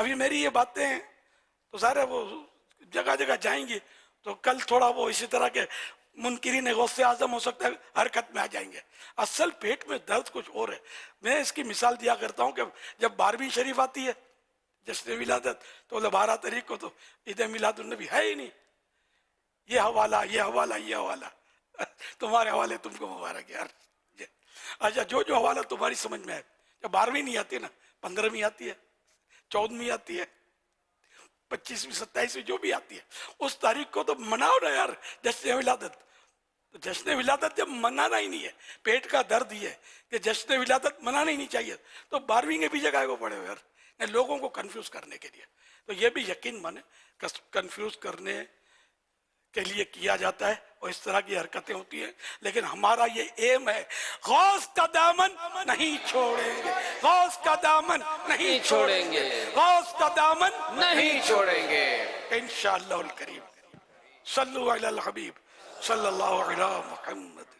ابھی میری یہ باتیں تو سارے وہ جگہ جگہ جائیں گی، تو کل تھوڑا وہ اسی طرح کے منکرین غوث اعظم ہو سکتا ہے حرکت میں آ جائیں گے۔ اصل پیٹ میں درد کچھ اور ہے۔ میں اس کی مثال دیا کرتا ہوں کہ جب 12ویں شریف آتی ہے جشن ولادت، تو 12 تاریخ کو تو عید میلاد النبی ہے ہی نہیں، یہ حوالہ یہ حوالہ یہ حوالہ تمہارے حوالے تم کو مبارک یار۔ اچھا جو جو حوالہ تمہاری سمجھ میں ہے، جب 12ویں نہیں آتی نا، 15ویں آتی ہے، 14ویں آتی ہے، 25ویں 27ویں جو بھی آتی ہے، اس تاریخ کو تو مناؤ نا یار جشن ولادت۔ تو جشن ولادت جب منانا ہی نہیں ہے، پیٹ کا درد یہ ہے کہ جشن ولادت منانا ہی نہیں چاہیے، تو 12ویں کے پیچھے کائے کو پڑے ہو یار، لوگوں کو کنفیوز کرنے کے لیے۔ تو یہ بھی یقین مانے کنفیوز کرنے کے لیے کیا جاتا ہے اور اس طرح کی حرکتیں ہوتی ہیں، لیکن ہمارا یہ ایم ہے، غوث کا دامن نہیں چھوڑیں گے، غوث کا دامن نہیں چھوڑیں گے، غوث کا دامن نہیں چھوڑیں گے انشاءاللہ الکریم۔ صلو علی الحبیب صلی اللہ علی محمد۔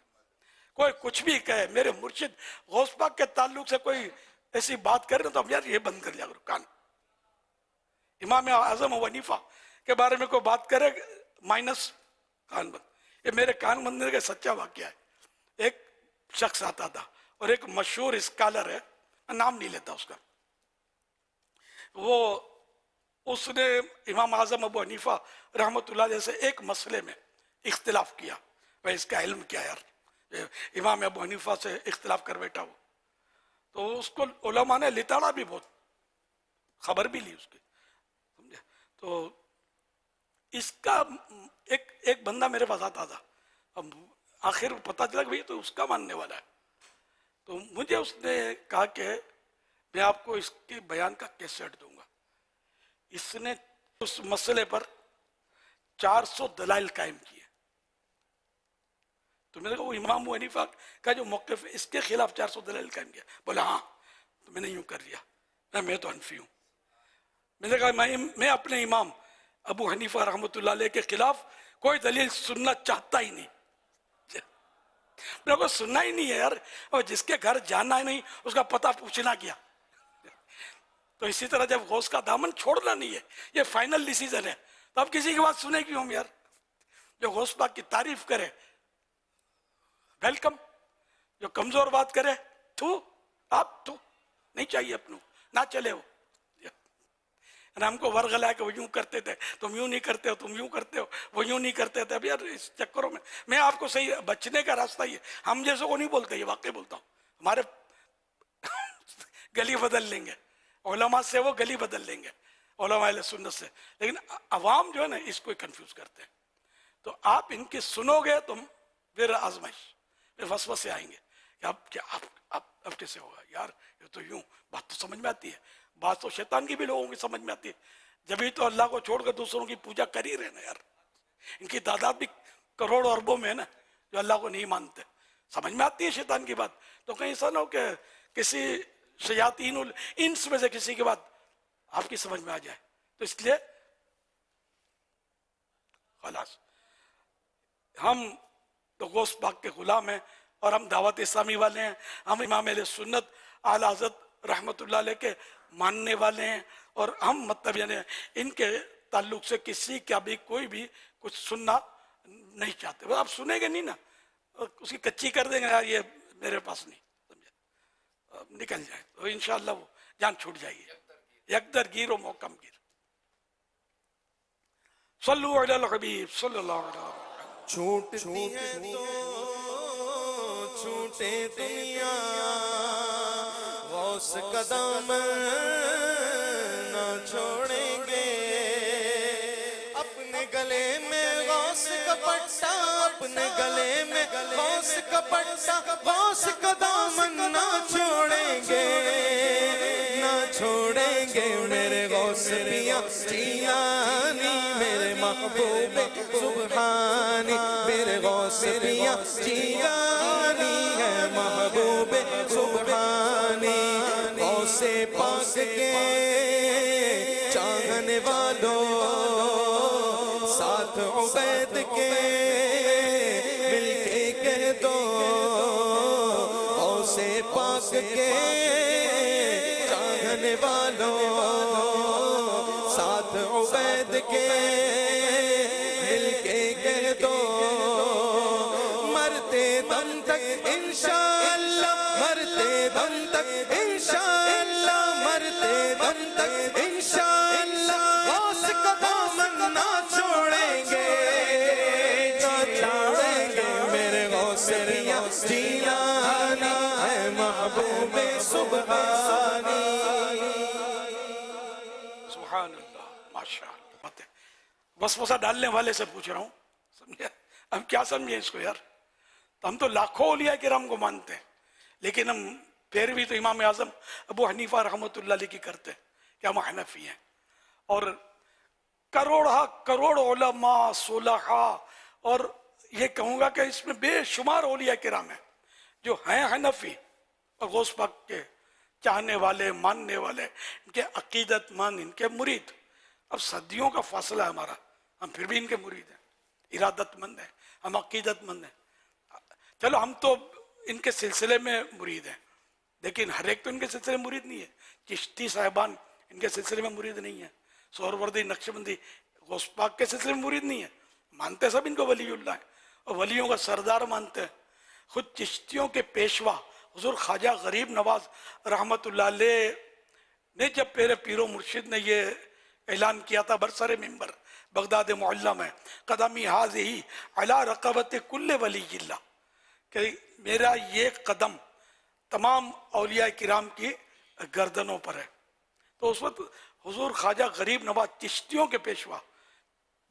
کوئی کچھ بھی کہے، میرے مرشد غوث پاک کے تعلق سے کوئی ایسی بات کرے تو اب یار یہ بند کر لیا کرو کان۔ امام اعظم ابو حنیفہ کے بارے میں کوئی بات کرے مائنس کان بند۔ یہ میرے کان بندنے کا سچا واقعہ ہے۔ ایک شخص آتا تھا اور ایک مشہور اسکالر ہے، نام نہیں لیتا اس کا، وہ اس نے امام اعظم ابو حنیفہ رحمۃ اللہ علیہ سے ایک مسئلے میں اختلاف کیا۔ بھائی اس کا علم کیا یار، امام ابو حنیفہ سے اختلاف کر بیٹھا ہو، تو اس کو علماء نے لتاڑا بھی بہت، خبر بھی لی اس کی، سمجھے؟ تو اس کا ایک بندہ میرے پاس آتا تھا، اب آخر پتہ چلا کہ بھئی تو اس کا ماننے والا ہے، تو مجھے اس نے کہا کہ میں آپ کو اس کے بیان کا کیسٹ دوں گا۔ اس نے اس مسئلے پر 400 دلائل قائم کیے۔ تو میں نے کہا وہ امام ابو حنیفہ کا جو موقف ہے اس کے خلاف 400 دلائل قائم کیا؟ بولا ہاں۔ تو میں نے یوں کر لیا، میں تو حنفی ہوں۔ میں نے کہا میں اپنے امام ابو حنیفہ رحمۃ اللہ علیہ کے خلاف کوئی دلیل سننا چاہتا ہی نہیں، میرے کو سننا ہی نہیں ہے یار، اور جس کے گھر جانا ہی نہیں اس کا پتہ پوچھنا کیا۔ تو اسی طرح جب غوث کا دامن چھوڑنا نہیں ہے، یہ فائنل ڈیسیژن ہے، تو اب کسی کی بات سنے کیوں ہم یار؟ جو غوث پاک کی تعریف کرے ویلکم، جو کمزور بات کرے تو نہیں چاہیے اپنوں، نہ چلے وہ۔ ہم کو ورغلا کہ وہ یوں کرتے تھے، تم یوں نہیں کرتے ہو، تم یوں کرتے ہو، وہ یوں نہیں کرتے تھے۔ اب یار اس چکروں میں آپ کو صحیح بچنے کا راستہ یہ، ہم جیسے کو نہیں بولتے، یہ واقعی بولتا ہوں، ہمارے گلی بدل لیں گے علماء سے، وہ گلی بدل لیں گے علماء اہل سنت سے، لیکن عوام جو ہے نا اس کو کنفیوز کرتے ہیں۔ تو آپ ان کی سنو گے تم، پھر آزمائش، پھر وسوسے آئیں گے کہ اب کیسے ہوگا یار، یہ تو یوں، بات تو سمجھ میں آتی ہے، بات تو شیطان کی بھی لوگوں کی سمجھ میں آتی ہے، جبھی تو اللہ کو چھوڑ کر دوسروں کی پوجا کر ہی رہے نا یار۔ ان کی تعداد بھی کروڑ اربوں میں ہے نا جو اللہ کو نہیں مانتے، سمجھ میں آتی ہے شیطان کی بات۔ تو کہیں ایسا نہ ہو کہ کسی شیاطین الانس میں سے کسی کی بات آپ کی سمجھ میں آ جائے، تو اس لیے خلاص ہم تو غوث پاک کے غلام ہیں، اور ہم دعوت اسلامی والے ہیں، ہم امام اہل سنت اعلی حضرت رحمت اللہ علیہ کے ماننے والے ہیں، اور ہم مطلب یعنی ان کے تعلق سے کسی کا بھی کوئی بھی کچھ سننا نہیں چاہتے۔ وہ آپ سنیں گے نہیں نا، اس کی کچی کر دیں گے یار یہ میرے پاس نہیں، سمجھے، نکل جائے تو انشاءاللہ وہ جان چھوٹ جائے گی، یکدر گیر و محکم گیر۔ صلو علی الحبیب صلی اللہ علیہ وسلم۔ چھوٹتی ہے تو چھوٹے دنیا، غوث کا دامن نہ چھوڑیں گے، اپنے گلے میں غوث کا پٹا، اپنے گلے میں غوث کا پٹا، غوث کا دامن نہ چھوڑیں گے، نہ چھوڑیں گے میرے غوث میاں جیلانی، میرے محبوب سبحانی، میرے غوث میاں جیلانی ہے محبوب سبحانی۔ غوث پاک کے چاہنے والوں، ساتھ عبید کے مل کے کہہ دو، غوث پاک کے چاہنے والوں عبید کے مل کے کہہ دو مرتے دم تک انشاءاللہ مرتے دم تک انشاءاللہ مرتے دم تک انشاءاللہ غوث کا دامن نہ چھوڑیں گے نہ چھوڑیں گے میرے غوث جیلانی ہے محبوب سبحانی سبحان اللہ ماشاء اللہ. وسوسہ ڈالنے والے سے پوچھ رہا ہوں, سمجھے ہم کیا سمجھیں اس کو یار؟ ہم تو لاکھوں اولیاء کرام کو مانتے ہیں, لیکن ہم پیروی تو امام اعظم ابو حنیفہ رحمۃ اللہ علیہ کی کرتے ہیں کہ ہم حنفی ہیں. اور کروڑ علماء صلحاء, اور یہ کہوں گا کہ اس میں بے شمار اولیاء کرام ہیں جو ہیں حنفی اور غوث پاک کے چاہنے والے, ماننے والے, ان کے عقیدت مند, ان کے مرید. اب صدیوں کا فاصلہ ہے ہمارا, ہم پھر بھی ان کے مرید ہیں, ارادت مند ہیں, ہم عقیدت مند ہیں. چلو ہم تو ان کے سلسلے میں مرید ہیں, لیکن ہر ایک تو ان کے سلسلے میں مرید نہیں ہے. چشتی صاحبان ان کے سلسلے میں مرید نہیں ہے, سہروردی نقشبندی غوث پاک کے سلسلے میں مرید نہیں ہے. مانتے سب ان کو ولی اللہ ہے اور ولیوں کا سردار مانتے ہیں. خود چشتیوں کے پیشوا حضور خواجہ غریب نواز رحمت اللہ علیہ نے جب میرے پیر و مرشد نے یہ اعلان کیا تھا برسر ممبر بغداد معلی میں, قدمی ہذہ علی رقبت کل ولی اللہ, کہ میرا یہ قدم تمام اولیاء کرام کی گردنوں پر ہے. تو اس وقت حضور خواجہ غریب نواز چشتیوں کے پیشوا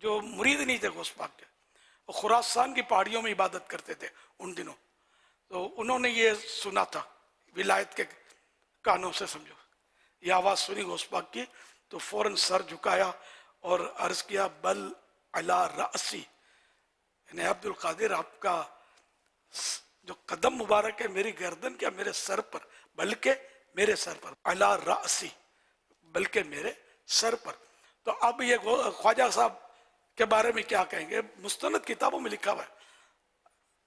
جو مرید نہیں تھے غوث پاک کے, وہ خراسان کی پہاڑیوں میں عبادت کرتے تھے ان دنوں, تو انہوں نے یہ سنا تھا ولایت کے کانوں سے, سمجھو یہ آواز سنی غوث پاک کی تو فوراً سر جھکایا اور عرض کیا بل علی رأسی, یعنی عبد القادر آپ کا جو قدم مبارک ہے میری گردن کیا میرے سر پر, بلکہ میرے سر پر, علی رأسی بلکہ میرے سر پر. تو اب یہ خواجہ صاحب کے بارے میں کیا کہیں گے؟ مستند کتابوں میں لکھا ہوا ہے.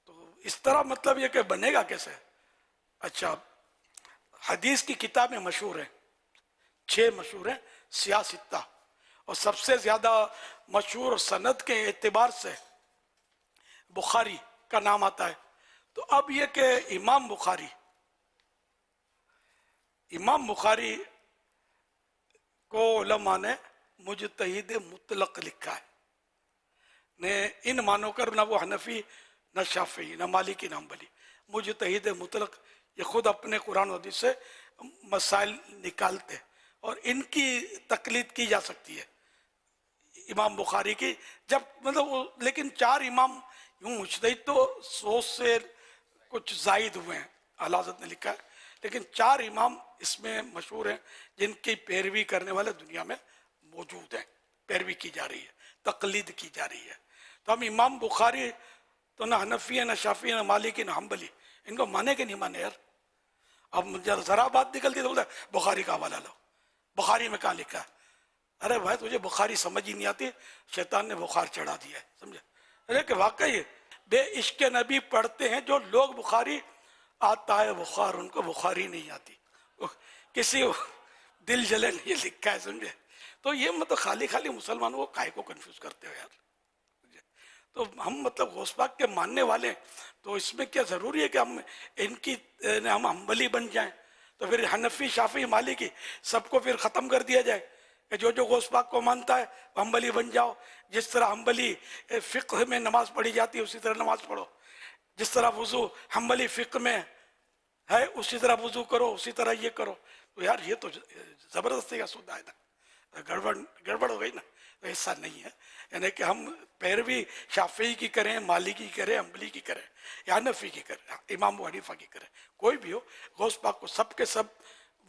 تو اس طرح مطلب یہ کہ بنے گا کیسے؟ اچھا, حدیث کی کتابیں مشہور ہیں, 6 مشہور ہیں سیاستہ, اور سب سے زیادہ مشہور سند کے اعتبار سے بخاری کا نام آتا ہے. تو اب یہ کہ امام بخاری کو علماء نے مجتہد مطلق لکھا ہے. نے ان مانو کر نہ وہ حنفی نہ شافعی نہ مالکی نہ حنبلی, مجتہد مطلق. یہ خود اپنے قرآن و حدیث سے مسائل نکالتے, اور ان کی تقلید کی جا سکتی ہے امام بخاری کی. جب مطلب لیکن 4 امام یوں مجتہد تو 100 سے کچھ زائد ہوئے ہیں اعلیٰ حضرت نے لکھا ہے, لیکن 4 امام اس میں مشہور ہیں جن کی پیروی کرنے والے دنیا میں موجود ہیں, پیروی کی جا رہی ہے, تقلید کی جا رہی ہے. تو ہم امام بخاری تو نہ حنفی ہے نہ شافعی ہے نہ مالکی نہ حنبلی, ان کو مانے کہ نہیں مانے یار؟ اب ذرا بات نکلتی تو بولتا ہے بخاری کا حوالہ لو, بخاری میں کہاں لکھا ہے؟ ارے بھائی تجھے بخاری سمجھ ہی نہیں آتی, شیطان نے بخار چڑھا دیا ہے, سمجھے؟ ارے کہ واقعی بے عشق نبی پڑھتے ہیں جو لوگ بخاری آتا ہے بخار, ان کو بخاری نہیں آتی, کسی دل جلے نہیں لکھا ہے, سمجھے؟ تو یہ مطلب خالی مسلمانوں کو کائے کو کنفیوز کرتے ہو یار. تو ہم مطلب غوث پاک کے ماننے والے ہیں, تو اس میں کیا ضروری ہے کہ ہم ان کی ہم حنبلی بن جائیں؟ تو پھر حنفی شافعی مالکی سب کو پھر ختم کر دیا جائے کہ جو غوث پاک کو مانتا ہے وہ حنبلی بن جاؤ. جس طرح حنبلی فقہ میں نماز پڑھی جاتی ہے اسی طرح نماز پڑھو, جس طرح وضو حنبلی فقہ میں ہے اسی طرح وضو کرو, اسی طرح یہ کرو. تو یار یہ تو زبردستی کا سودا ہے نا, گڑبڑ ہو گئی نا. تو ایسا نہیں ہے, یعنی کہ ہم پیروی شافعی کی کریں, مالکی کی کریں, حنبلی کی کریں یا حنفی کی کریں, امام ابو حنیفہ کی کریں, کوئی بھی ہو, غوث پاک کو سب کے سب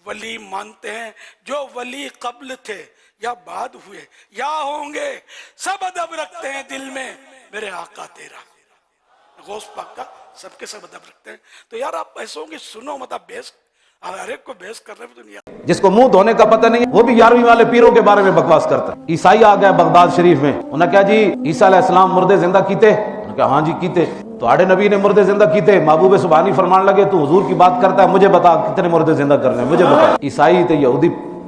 ولی مانتے ہیں. جو ولی قبل تھے یا بعد ہوئے یا ہوں گے سب ادب رکھتے ہیں دل میں میرے آقا تیرا. غوث پاک کا سب کے سب ادب رکھتے ہیں. تو یار آپ ایسے ہوں گے سنو, مطلب بحث ہر ایک کو بحث کرنے میں تو نہیں. جس کو منہ دھونے کا پتہ نہیں ہے وہ بھی 11ویں والے پیروں کے بارے میں بکواس کرتا ہے. عیسائی آ گیا بغداد شریف میں, انہوں نے کہا جی عیسیٰ علیہ السلام مردے زندہ کیتے؟ انہوں نے کہا ہاں جی کیتے. تو آڑے نبی نے مردے زندہ کیتے. محبوب سبحانی فرمان لگے تو حضور کی بات کرتا ہے, مجھے بتا کتنے مردے زندہ کرنے ہیں, مجھے بتا. عیسائی تے یہودی